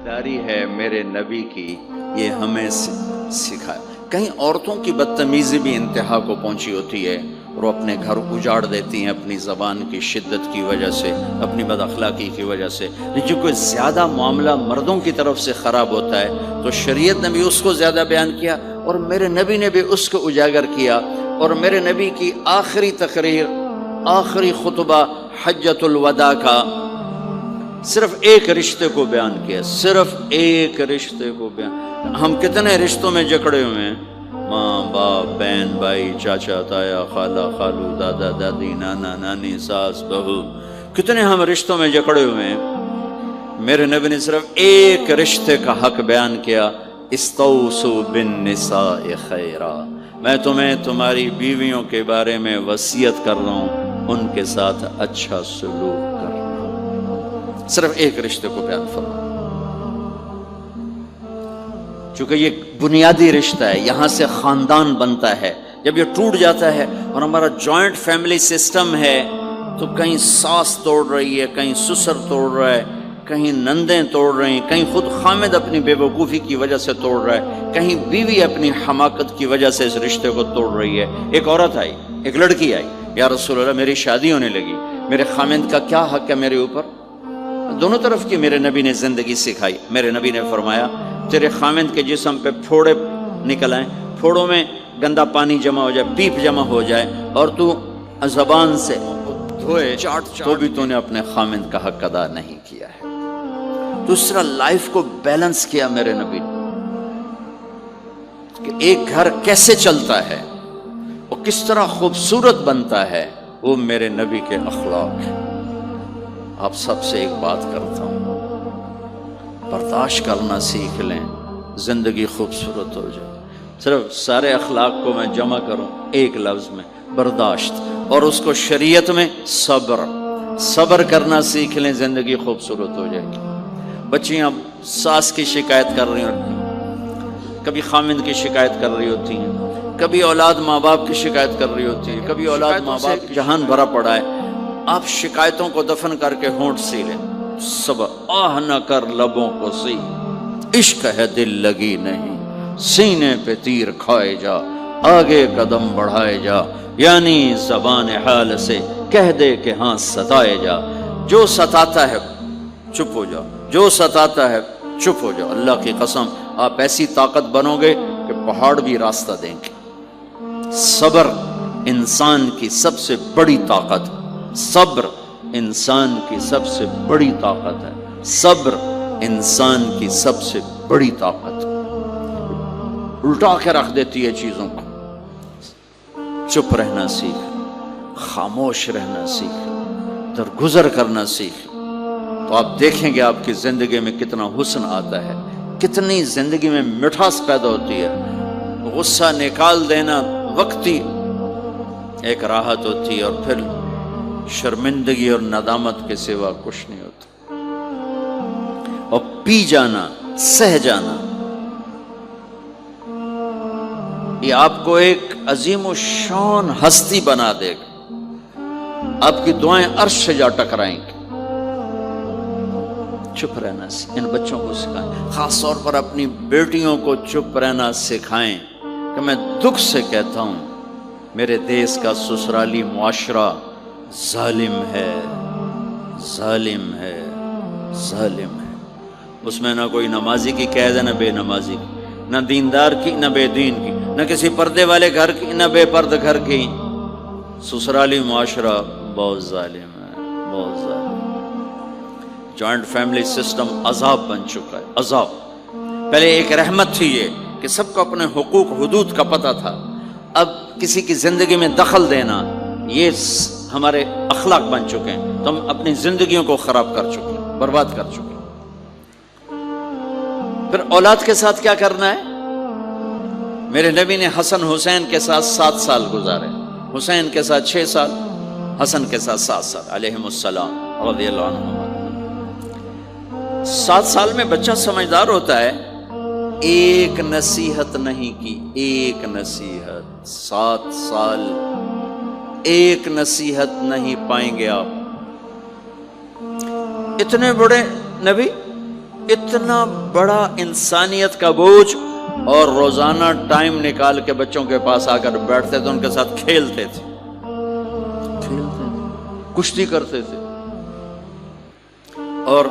داری ہے میرے نبی کی، یہ ہمیں سکھایا۔ کہیں عورتوں کی بدتمیزی بھی انتہا کو پہنچی ہوتی ہے اور وہ اپنے گھر اجاڑ دیتی ہیں اپنی زبان کی شدت کی وجہ سے، اپنی بد اخلاقی کی وجہ سے۔ لیکن کوئی زیادہ معاملہ مردوں کی طرف سے خراب ہوتا ہے تو شریعت نے بھی اس کو زیادہ بیان کیا اور میرے نبی نے بھی اس کو اجاگر کیا۔ اور میرے نبی کی آخری تقریر، آخری خطبہ حجۃ الوداع کا صرف ایک رشتے کو بیان کیا، صرف ایک رشتے کو بیان۔ ہم کتنے رشتوں میں جکڑے ہوئے ہیں، ماں باپ، بہن بھائی، چاچا تایا، خالہ خالو، دادا دادی، نانا نانی، ساس بہو، کتنے ہم رشتوں میں جکڑے ہوئے ہیں۔ میرے نبی نے صرف ایک رشتے کا حق بیان کیا، استوصوا بالنساء خیرا، میں تمہیں تمہاری بیویوں کے بارے میں وصیت کر رہا ہوں، ان کے ساتھ اچھا سلوک کر رہا ہوں۔ صرف ایک رشتے کو بیان فرمایا، چونکہ یہ بنیادی رشتہ ہے، یہاں سے خاندان بنتا ہے۔ جب یہ ٹوٹ جاتا ہے اور ہمارا جوائنٹ فیملی سسٹم ہے تو کہیں ساس توڑ رہی ہے، کہیں سسر توڑ رہا ہے، کہیں نندیں توڑ رہی ہیں، کہیں خود خامد اپنی بے وقوفی کی وجہ سے توڑ رہا ہے، کہیں بیوی اپنی حماقت کی وجہ سے اس رشتے کو توڑ رہی ہے۔ ایک عورت آئی، ایک لڑکی آئی، یا رسول اللہ میری شادی ہونے لگی، میرے خامد کا کیا حق ہے میرے اوپر؟ دونوں طرف کی میرے نبی نے زندگی سکھائی۔ میرے نبی نے فرمایا تیرے خامد کے جسم پہ پھوڑے نکل آئیں، پھوڑوں میں گندا پانی جمع ہو جائے، پیپ جمع ہو جائے اور تو زبان سے دھوئے تو بھی تو نے اپنے خامد کا حق ادا نہیں کیا ہے۔ دوسرا لائف کو بیلنس کیا میرے نبی نے کہ ایک گھر کیسے چلتا ہے اور کس طرح خوبصورت بنتا ہے، وہ میرے نبی کے اخلاق ہیں۔ آپ سب سے ایک بات کرتا ہوں، برداشت کرنا سیکھ لیں، زندگی خوبصورت ہو جائے۔ صرف سارے اخلاق کو میں جمع کروں ایک لفظ میں، برداشت، اور اس کو شریعت میں صبر۔ صبر کرنا سیکھ لیں، زندگی خوبصورت ہو جائے گی۔ بچیاں ساس کی شکایت کر رہی ہوتی ہیں، کبھی خامند کی شکایت کر رہی ہوتی ہیں، کبھی اولاد ماں باپ کی شکایت کر رہی ہوتی ہے، کبھی اولاد ماں باپ کی جہان بھرا پڑا ہے۔ آپ شکایتوں کو دفن کر کے ہونٹ سی لیں، صبر، آہ نہ کر لبوں کو سی، عشق ہے دل لگی نہیں، سینے پہ تیر کھائے جا، آگے قدم بڑھائے جا، یعنی زبان حال سے کہہ دے کہ ہاں ستائے جا، جو ستاتا ہے چپ ہو جاؤ، جو ستاتا ہے چپ ہو جاؤ۔ اللہ کی قسم آپ ایسی طاقت بنو گے کہ پہاڑ بھی راستہ دیں گے۔ صبر انسان کی سب سے بڑی طاقت، صبر انسان کی سب سے بڑی طاقت ہے، صبر انسان کی سب سے بڑی طاقت، الٹا کے رکھ دیتی ہے چیزوں کو۔ چپ رہنا سیکھ، خاموش رہنا سیکھ، درگزر کرنا سیکھ، تو آپ دیکھیں گے آپ کی زندگی میں کتنا حسن آتا ہے، کتنی زندگی میں مٹھاس پیدا ہوتی ہے۔ غصہ نکال دینا وقتی ایک راحت ہوتی ہے، اور پھر شرمندگی اور ندامت کے سوا کچھ نہیں ہوتا۔ اور پی جانا، سہ جانا، یہ آپ کو ایک عظیم و شان ہستی بنا دے گا۔ آپ کی دعائیں عرش سے جا ٹکرائیں گی۔ چپ رہنا ان بچوں کو سکھائیں، خاص طور پر اپنی بیٹیوں کو چپ رہنا سکھائیں کہ میں دکھ سے کہتا ہوں میرے دیس کا سسرالی معاشرہ ظالم ہے، ظالم ہے، ظالم ہے۔ اس میں نہ کوئی نمازی کی قید ہے، نہ بے نمازی کی، نہ دیندار کی، نہ بے دین کی، نہ کسی پردے والے گھر کی، نہ بے پرد گھر کی۔ سسرالی معاشرہ بہت ظالم ہے، بہت ظالم۔ جوائنٹ فیملی سسٹم عذاب بن چکا ہے، عذاب۔ پہلے ایک رحمت تھی یہ کہ سب کو اپنے حقوق حدود کا پتہ تھا، اب کسی کی زندگی میں دخل دینا یہ ہمارے اخلاق بن چکے ہیں، تو ہم اپنی زندگیوں کو خراب کر چکے ہیں، برباد کر چکے ہیں۔ پھر اولاد کے ساتھ کیا کرنا ہے؟ میرے نبی نے حسن حسین کے ساتھ 7 سال گزارے، حسین کے ساتھ 6 سال، حسن کے ساتھ 7 سال علیہم السلام رضی اللہ عنہ۔ 7 سال میں بچہ سمجھدار ہوتا ہے، ایک نصیحت نہیں کی، ایک نصیحت، 7 سال ایک نصیحت نہیں پائیں گے آپ۔ اتنے بڑے نبی اتنا بڑا انسانیت کا بوجھ، اور روزانہ ٹائم نکال کے بچوں کے پاس آ کر بیٹھتے تھے، ان کے ساتھ کھیلتے تھے، کشتی کرتے تھے، اور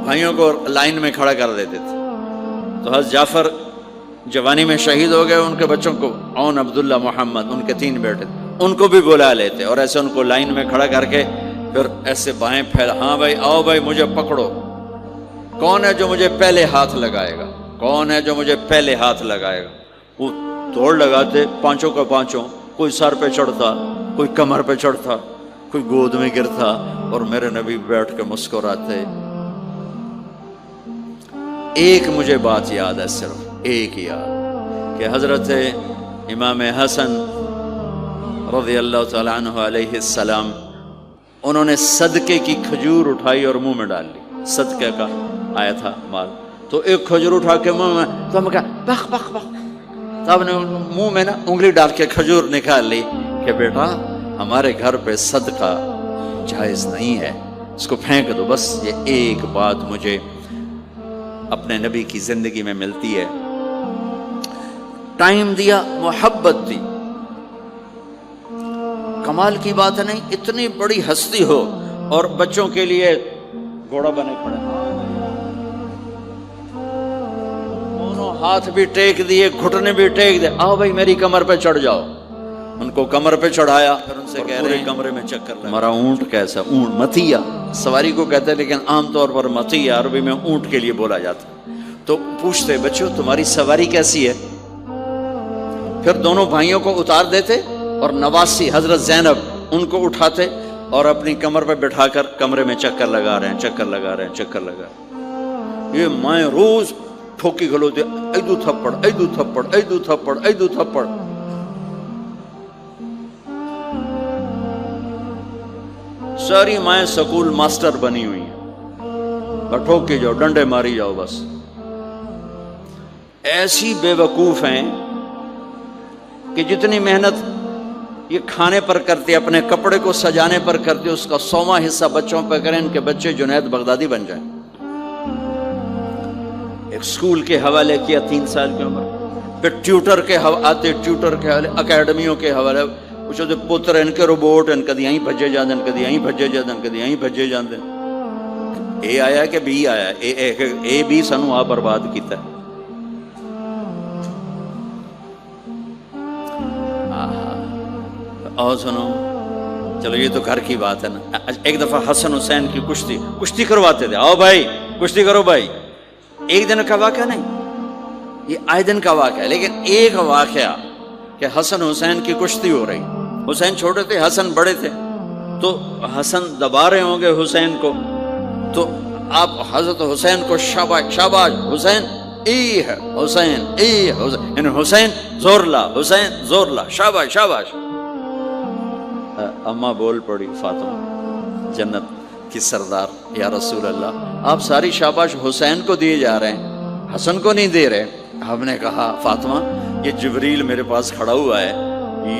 بھائیوں کو لائن میں کھڑا کر دیتے تھے۔ تو حضرت جعفر جوانی میں شہید ہو گئے، ان کے بچوں کو عون، عبداللہ، محمد، ان کے 3 بیٹے، ان کو بھی بلا لیتے اور ایسے ان کو لائن میں کھڑا کر کے پھر ایسے بائیں پھیلا، ہاں بھائی آؤ بھائی مجھے پکڑو، کون ہے جو مجھے پہلے ہاتھ لگائے گا، کون ہے جو مجھے پہلے ہاتھ لگائے گا۔ وہ دوڑ لگاتے، پانچوں کا پانچوں، کوئی سر پہ چڑھتا، کوئی کمر پہ چڑھتا، کوئی گود میں گرتا، اور میرے نبی بیٹھ کے مسکراتے۔ ایک مجھے بات یاد ہے، صرف ایک یاد، کہ حضرت امام حسن رضی اللہ تعالیٰ عنہ علیہ السلام، انہوں نے صدقے کی کھجور اٹھائی اور منہ میں ڈال لی، صدقے کا آیا تھا مال، تو ایک کھجور اٹھا کے منہ میں، تو ہم کہا بخ بخ بخ، تب نے منہ میں نا انگلی ڈال کے کھجور نکال لی کہ بیٹا ہمارے گھر پہ صدقہ جائز نہیں ہے، اس کو پھینک دو۔ بس یہ ایک بات مجھے اپنے نبی کی زندگی میں ملتی ہے، ٹائم دیا، محبت دی۔ کمال کی بات ہے نہیں، اتنی بڑی ہستی ہو اور بچوں کے لیے گھوڑا بنے کھڑے، دونوں ہاتھ بھی ٹیک دیے، گھٹنے بھی ٹیک دے، آؤ بھائی میری کمر پہ چڑھ جاؤ۔ ان کو کمر پہ چڑھایا، پھر ان سے کہہ رہے ہیں کمرے میں چکر لگا، ہمارا اونٹ کیسا، اونٹ متیا سواری کو کہتے ہیں، لیکن عام طور پر متیا عربی میں اونٹ کے لیے بولا جاتا۔ تو پوچھتے بچوں تمہاری سواری کیسی ہے، پھر دونوں بھائیوں کو اتار دیتے اور نواسی حضرت زینب ان کو اٹھاتے اور اپنی کمر پہ بٹھا کر کمرے میں چکر لگا رہے ہیں، چکر لگا رہے ہیں، چکر لگا رہے ہیں۔ یہ مائیں روز ٹھوکی کھلوتے، ایدو تھپڑ، ایدو تھپڑ، ایدو تھپڑ، ایدو تھپڑ۔ ساری مائیں سکول ماسٹر بنی ہوئی ہیں، ٹھوکی جاؤ، ڈنڈے ماری جاؤ، بس ایسی بے وقوف ہیں کہ جتنی محنت یہ کھانے پر کرتے، اپنے کپڑے کو سجانے پر کرتے، اس کا 100واں حصہ بچوں پہ کریں، ان کے بچے جنید بغدادی بن جائیں۔ ایک سکول کے حوالے کیا 3 سال کی عمر، پھر ٹیوٹر کے آتے، ٹیوٹر کے حوالے، اکیڈمیوں کے حوالے، پوچھو تو پتر ان کے روبوٹ، ان کدی یہیں بھجے جاندے، ان کدی یہیں بھجے جاندے، ان کدی یہیں بھجے جاندے۔ اے آیا کہ بی آیا، اے بی سانو آ برباد کیتا ہے۔ اور سنو، چلو یہ تو گھر کی بات ہے نا۔ ایک دفعہ حسن حسین کی کشتی کرواتے تھے، آؤ بھائی کشتی کرو بھائی۔ ایک دن کا واقعہ نہیں، یہ آئے دن کا واقعہ ہے، لیکن ایک واقعہ کہ حسن حسین کی کشتی ہو رہی، حسین چھوٹے تھے، حسن بڑے تھے، تو حسن دبا رہے ہوں گے حسین کو، تو آپ حضرت حسین کو شاباش شاباش حسین، ای ہے حسین، ای حسین، یعنی حسین زور لا، حسین زور لا، شاباش شاباش۔ اماں بول پڑی، فاطمہ جنت کی سردار، یا رسول اللہ آپ ساری شاباش حسین کو دیے جا رہے ہیں، حسن کو نہیں دے رہے۔ ہم نے کہا فاطمہ یہ جبریل میرے پاس کھڑا ہوا ہے،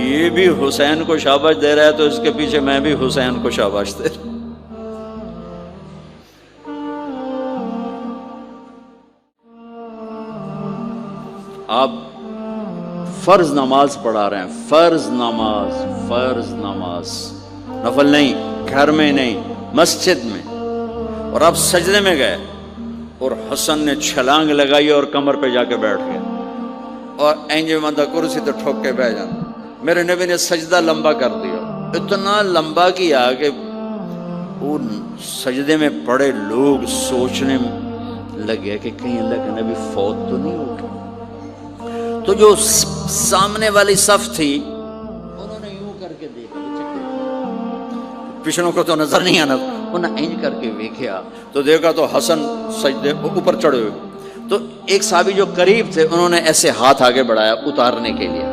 یہ بھی حسین کو شاباش دے رہا ہے، تو اس کے پیچھے میں بھی حسین کو شاباش دے رہا۔ آپ فرض نماز پڑھا رہے ہیں، فرض نماز، فرض نماز، نفل نہیں، گھر میں نہیں، مسجد میں، اور آپ سجدے میں گئے اور حسن نے چھلانگ لگائی اور کمر پہ جا کے بیٹھ گئے، اور اینجے مندہ کرسی تو ٹھوک کے بیٹھ جانا۔ میرے نبی نے سجدہ لمبا کر دیا، اتنا لمبا کیا کہ وہ سجدے میں پڑے لوگ سوچنے لگے کہ کہیں اللہ کے نبی فوت تو نہیں ہو گئے۔ تو جو سامنے والی صف تھی انہوں نے یوں کر کے دیکھا، پچھلوں کو تو نظر نہیں آنا، انہوں نے اینج کر کے دیکھا تو دیکھا تو حسن سجدے اوپر چڑھے ہوئے، تو ایک صحابی جو قریب تھے انہوں نے ایسے ہاتھ آگے بڑھایا اتارنے کے لیے،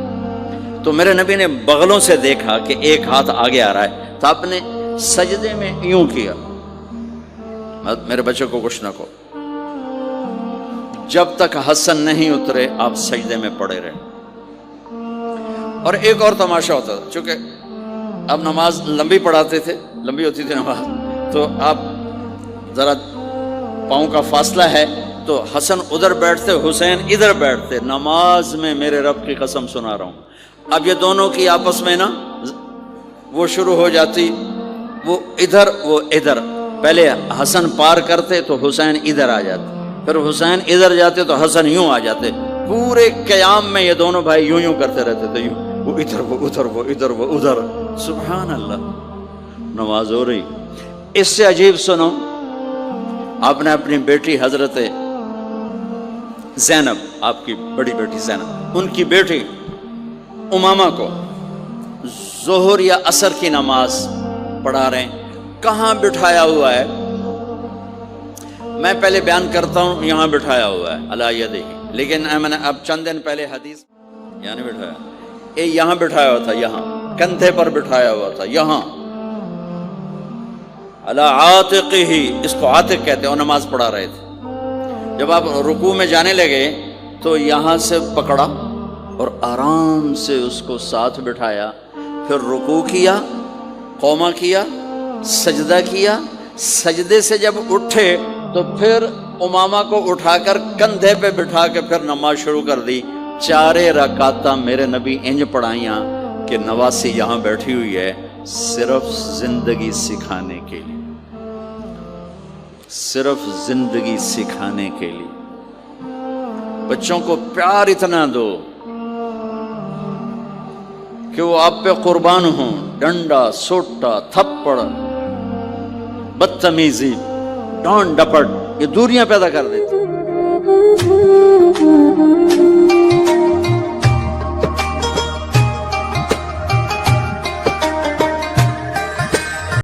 تو میرے نبی نے بغلوں سے دیکھا کہ ایک ہاتھ آگے آ رہا ہے، تو آپ نے سجدے میں یوں کیا، میرے بچے کو کچھ نہ کہو، جب تک حسن نہیں اترے آپ سجدے میں پڑے رہے۔ اور ایک اور تماشا ہوتا تھا، چونکہ اب نماز لمبی پڑھاتے تھے، لمبی ہوتی تھی نماز، تو آپ ذرا پاؤں کا فاصلہ ہے تو حسن ادھر بیٹھتے حسین ادھر بیٹھتے. نماز میں میرے رب کی قسم سنا رہا ہوں. اب یہ دونوں کی آپس میں نا وہ شروع ہو جاتی, وہ ادھر وہ ادھر. پہلے حسن پار کرتے تو حسین ادھر آ جاتے, پھر حسین ادھر جاتے تو حسن یوں آ جاتے. پورے قیام میں یہ دونوں بھائی یوں یوں کرتے رہتے تھے, یوں, وہ ادھر وہ ادھر وہ ادھر وہ ادھر. سبحان اللہ, نماز ہو رہی. اس سے عجیب سنو, آپ نے اپنی بیٹی حضرت زینب, آپ کی بڑی بیٹی زینب, ان کی بیٹی امامہ کو ظہر یا عصر کی نماز پڑھا رہے ہیں. کہاں بٹھایا ہوا ہے؟ میں پہلے بیان کرتا ہوں, یہاں بٹھایا ہوا ہے علی یدہ, لیکن میں نے اب چند دن پہلے حدیث یہاں نہیں بٹھایا, یہاں بٹھایا ہوا تھا, یہاں کندھے پر بٹھایا ہوا تھا, یہاں علی عاتقہ, اس کو عاتق کہتے ہیں, اور نماز پڑھا رہے تھے. جب آپ رکوع میں جانے لگے تو یہاں سے پکڑا اور آرام سے اس کو ساتھ بٹھایا, پھر رکوع کیا, قومہ کیا, سجدہ کیا, سجدے سے جب اٹھے تو پھر امامہ کو اٹھا کر کندھے پہ بٹھا کے پھر نماز شروع کر دی. 4 رکعتاں میرے نبی انج پڑھائیاں کہ نواسی یہاں بیٹھی ہوئی ہے صرف زندگی سکھانے کے لیے, صرف زندگی سکھانے کے لیے. بچوں کو پیار اتنا دو کہ وہ آپ پہ قربان ہوں. ڈنڈا, سوٹا, تھپڑ, بدتمیزی, ڈانٹ ڈپٹ, یہ دوریاں پیدا کر دیتے.